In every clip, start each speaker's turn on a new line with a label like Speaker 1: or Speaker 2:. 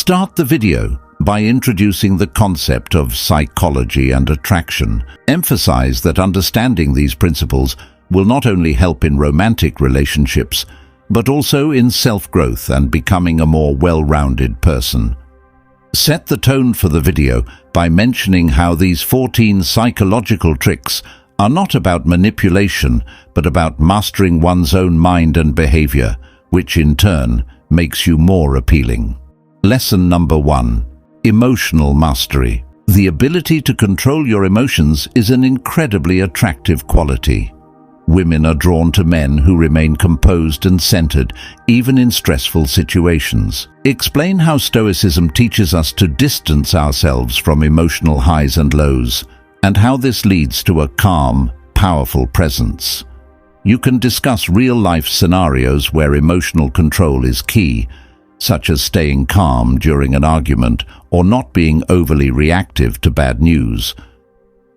Speaker 1: Start the video by introducing the concept of psychology and attraction. Emphasize that understanding these principles will not only help in romantic relationships, but also in self-growth and becoming a more well-rounded person. Set the tone for the video by mentioning how these 14 psychological tricks are not about manipulation, but about mastering one's own mind and behavior, which in turn makes you more appealing. Lesson number 1. Emotional mastery. The ability to control your emotions is an incredibly attractive quality. Women are drawn to men who remain composed and centered, even in stressful situations. Explain how Stoicism teaches us to distance ourselves from emotional highs and lows, and how this leads to a calm, powerful presence. You can discuss real-life scenarios where emotional control is key, such as staying calm during an argument or not being overly reactive to bad news.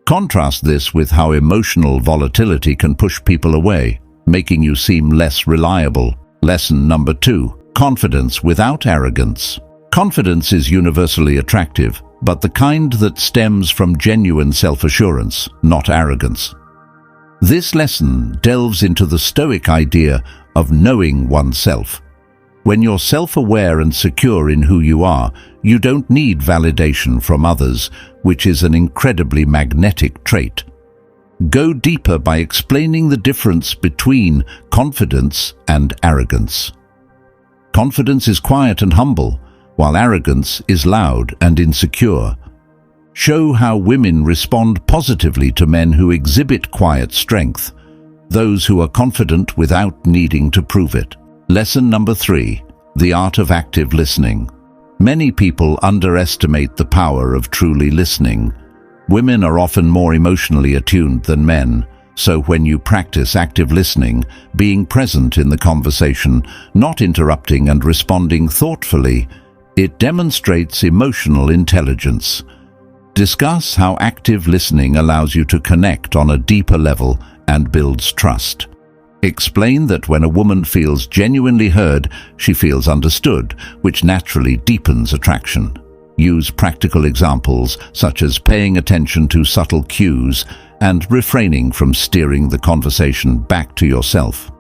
Speaker 1: Contrast this with how emotional volatility can push people away, making you seem less reliable. Lesson number 2. Confidence without arrogance. Confidence is universally attractive, but the kind that stems from genuine self-assurance, not arrogance. This lesson delves into the Stoic idea of knowing oneself. When you're self-aware and secure in who you are, you don't need validation from others, which is an incredibly magnetic trait. Go deeper by explaining the difference between confidence and arrogance. Confidence is quiet and humble, while arrogance is loud and insecure. Show how women respond positively to men who exhibit quiet strength, those who are confident without needing to prove it. Lesson number 3. The art of active listening. Many people underestimate the power of truly listening. Women are often more emotionally attuned than men, so when you practice active listening, being present in the conversation, not interrupting and responding thoughtfully, it demonstrates emotional intelligence. Discuss how active listening allows you to connect on a deeper level and builds trust. Explain that when a woman feels genuinely heard, she feels understood, which naturally deepens attraction. Use practical examples such as paying attention to subtle cues and refraining from steering the conversation back to yourself.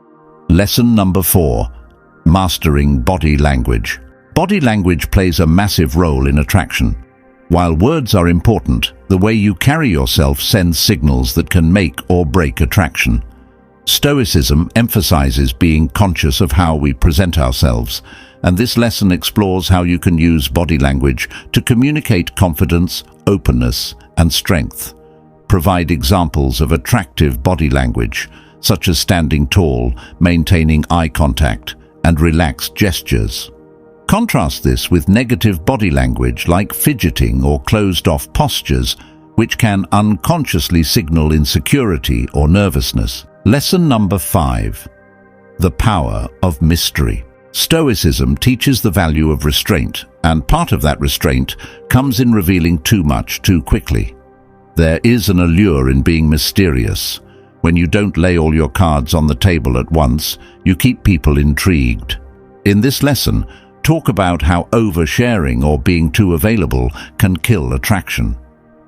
Speaker 1: Lesson number 4. Mastering body language. Body language plays a massive role in attraction. While words are important, the way you carry yourself sends signals that can make or break attraction. Stoicism emphasizes being conscious of how we present ourselves, and this lesson explores how you can use body language to communicate confidence, openness, and strength. Provide examples of attractive body language, such as standing tall, maintaining eye contact, and relaxed gestures. Contrast this with negative body language like fidgeting or closed-off postures, which can unconsciously signal insecurity or nervousness. Lesson number 5. The power of mystery. Stoicism teaches the value of restraint, and part of that restraint comes in revealing too much too quickly. There is an allure in being mysterious. When you don't lay all your cards on the table at once, you keep people intrigued. In this lesson, talk about how oversharing or being too available can kill attraction.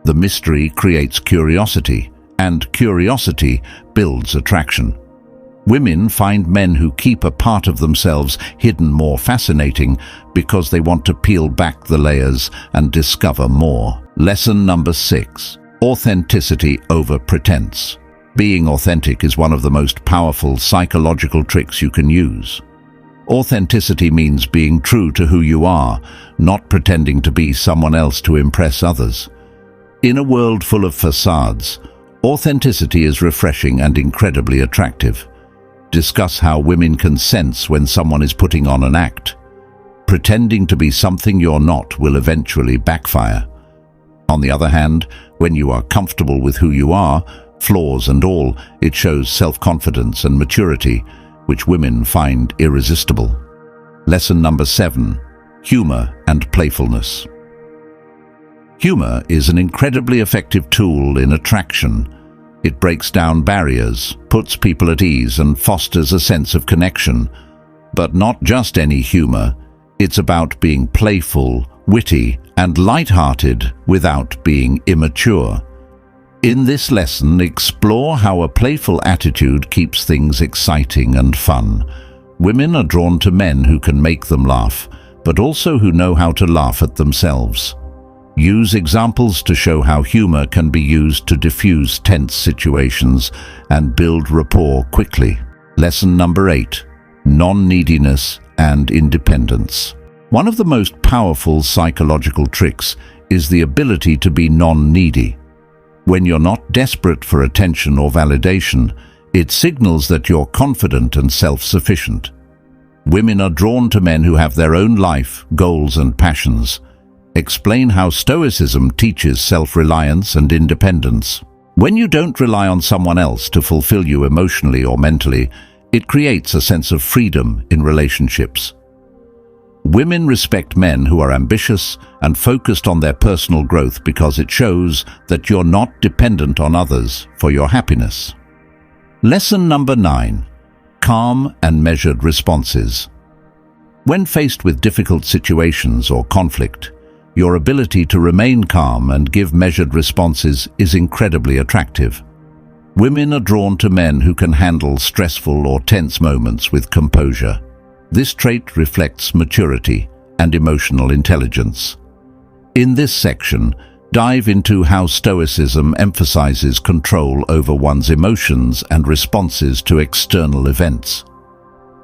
Speaker 1: The mystery creates curiosity, and curiosity builds attraction. Women find men who keep a part of themselves hidden more fascinating because they want to peel back the layers and discover more. Lesson number 6. Authenticity over pretense. Being authentic is one of the most powerful psychological tricks you can use. Authenticity means being true to who you are, not pretending to be someone else to impress others. In a world full of facades, authenticity is refreshing and incredibly attractive. Discuss how women can sense when someone is putting on an act. Pretending to be something you're not will eventually backfire. On the other hand, when you are comfortable with who you are, flaws and all, it shows self-confidence and maturity, which women find irresistible. Lesson number 7. Humor and playfulness. Humor is an incredibly effective tool in attraction. It breaks down barriers, puts people at ease, and fosters a sense of connection. But not just any humor. It's about being playful, witty, and light-hearted without being immature. In this lesson, explore how a playful attitude keeps things exciting and fun. Women are drawn to men who can make them laugh, but also who know how to laugh at themselves. Use examples to show how humor can be used to diffuse tense situations and build rapport quickly. Lesson number 8. Non-neediness and independence. One of the most powerful psychological tricks is the ability to be non-needy. When you're not desperate for attention or validation, it signals that you're confident and self-sufficient. Women are drawn to men who have their own life, goals, and passions. Explain how Stoicism teaches self-reliance and independence. When you don't rely on someone else to fulfill you emotionally or mentally, it creates a sense of freedom in relationships. Women respect men who are ambitious and focused on their personal growth because it shows that you're not dependent on others for your happiness. Lesson number 9. Calm and measured responses. When faced with difficult situations or conflict, your ability to remain calm and give measured responses is incredibly attractive. Women are drawn to men who can handle stressful or tense moments with composure. This trait reflects maturity and emotional intelligence. In this section, dive into how Stoicism emphasizes control over one's emotions and responses to external events.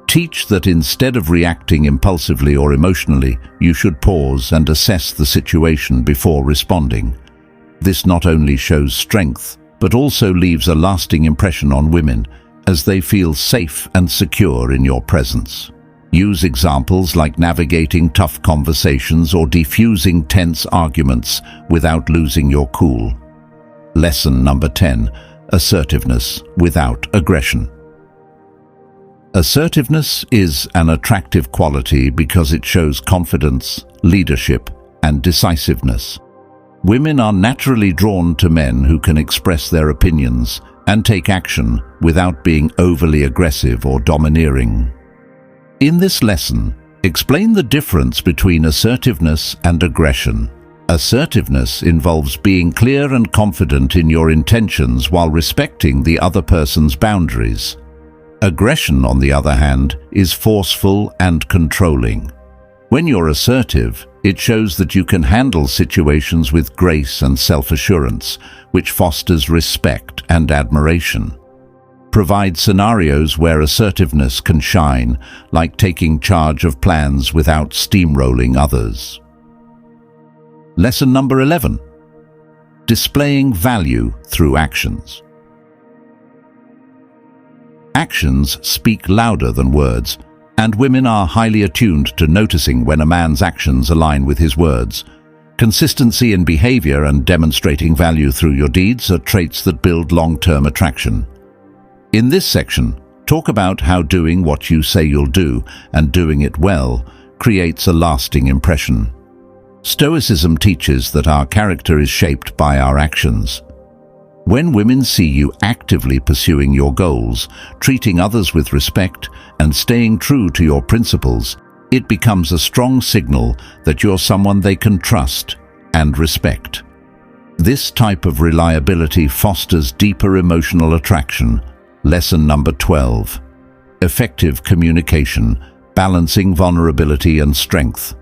Speaker 1: Teach that instead of reacting impulsively or emotionally, you should pause and assess the situation before responding. This not only shows strength, but also leaves a lasting impression on women as they feel safe and secure in your presence. Use examples like navigating tough conversations or defusing tense arguments without losing your cool. Lesson number 10. Assertiveness without aggression. Assertiveness is an attractive quality because it shows confidence, leadership, and decisiveness. Women are naturally drawn to men who can express their opinions and take action without being overly aggressive or domineering. In this lesson, explain the difference between assertiveness and aggression. Assertiveness involves being clear and confident in your intentions while respecting the other person's boundaries. Aggression, on the other hand, is forceful and controlling. When you're assertive, it shows that you can handle situations with grace and self-assurance, which fosters respect and admiration. Provide scenarios where assertiveness can shine, like taking charge of plans without steamrolling others. Lesson number 11. Displaying value through actions. Actions speak louder than words, and women are highly attuned to noticing when a man's actions align with his words. Consistency in behavior and demonstrating value through your deeds are traits that build long-term attraction. In this section, talk about how doing what you say you'll do and doing it well creates a lasting impression. Stoicism teaches that our character is shaped by our actions. When women see you actively pursuing your goals, treating others with respect, and staying true to your principles, it becomes a strong signal that you're someone they can trust and respect. This type of reliability fosters deeper emotional attraction. Lesson number 12. Effective communication, balancing vulnerability and strength.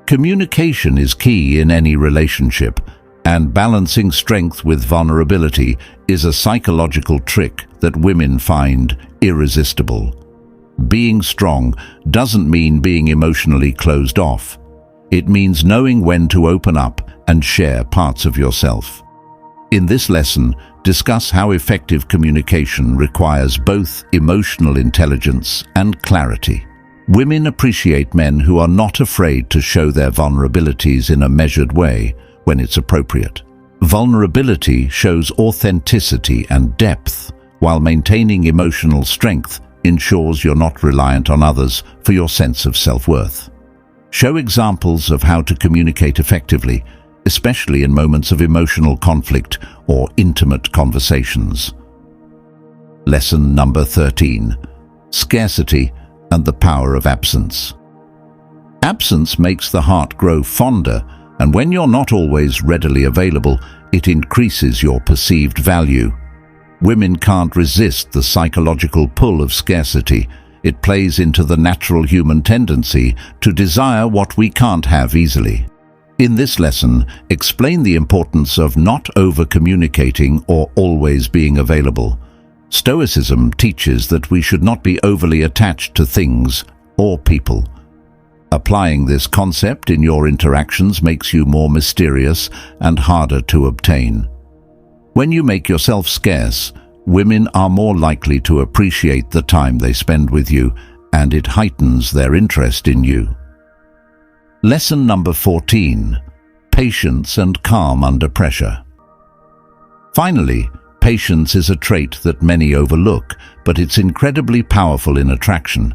Speaker 1: Communication is key in any relationship, and balancing strength with vulnerability is a psychological trick that women find irresistible. Being strong doesn't mean being emotionally closed off. It means knowing when to open up and share parts of yourself. In this lesson, discuss how effective communication requires both emotional intelligence and clarity. Women appreciate men who are not afraid to show their vulnerabilities in a measured way when it's appropriate. Vulnerability shows authenticity and depth, while maintaining emotional strength ensures you're not reliant on others for your sense of self-worth. Show examples of how to communicate effectively, especially in moments of emotional conflict or intimate conversations. Lesson number 13. Scarcity and the power of absence. Absence makes the heart grow fonder, and when you're not always readily available, it increases your perceived value. Women can't resist the psychological pull of scarcity. It plays into the natural human tendency to desire what we can't have easily. In this lesson, explain the importance of not over-communicating or always being available. Stoicism teaches that we should not be overly attached to things or people. Applying this concept in your interactions makes you more mysterious and harder to obtain. When you make yourself scarce, women are more likely to appreciate the time they spend with you, and it heightens their interest in you. Lesson number 14. Patience and calm under pressure. Finally, patience is a trait that many overlook, but it's incredibly powerful in attraction.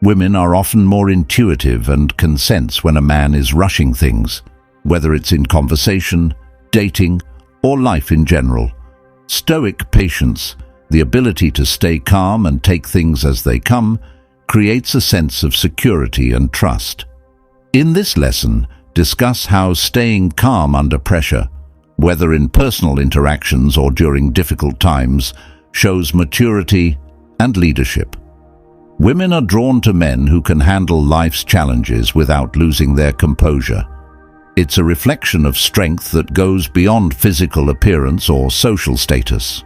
Speaker 1: Women are often more intuitive and can sense when a man is rushing things, whether it's in conversation, dating, or life in general. Stoic patience, the ability to stay calm and take things as they come, creates a sense of security and trust. In this lesson, discuss how staying calm under pressure, whether in personal interactions or during difficult times, shows maturity and leadership. Women are drawn to men who can handle life's challenges without losing their composure. It's a reflection of strength that goes beyond physical appearance or social status.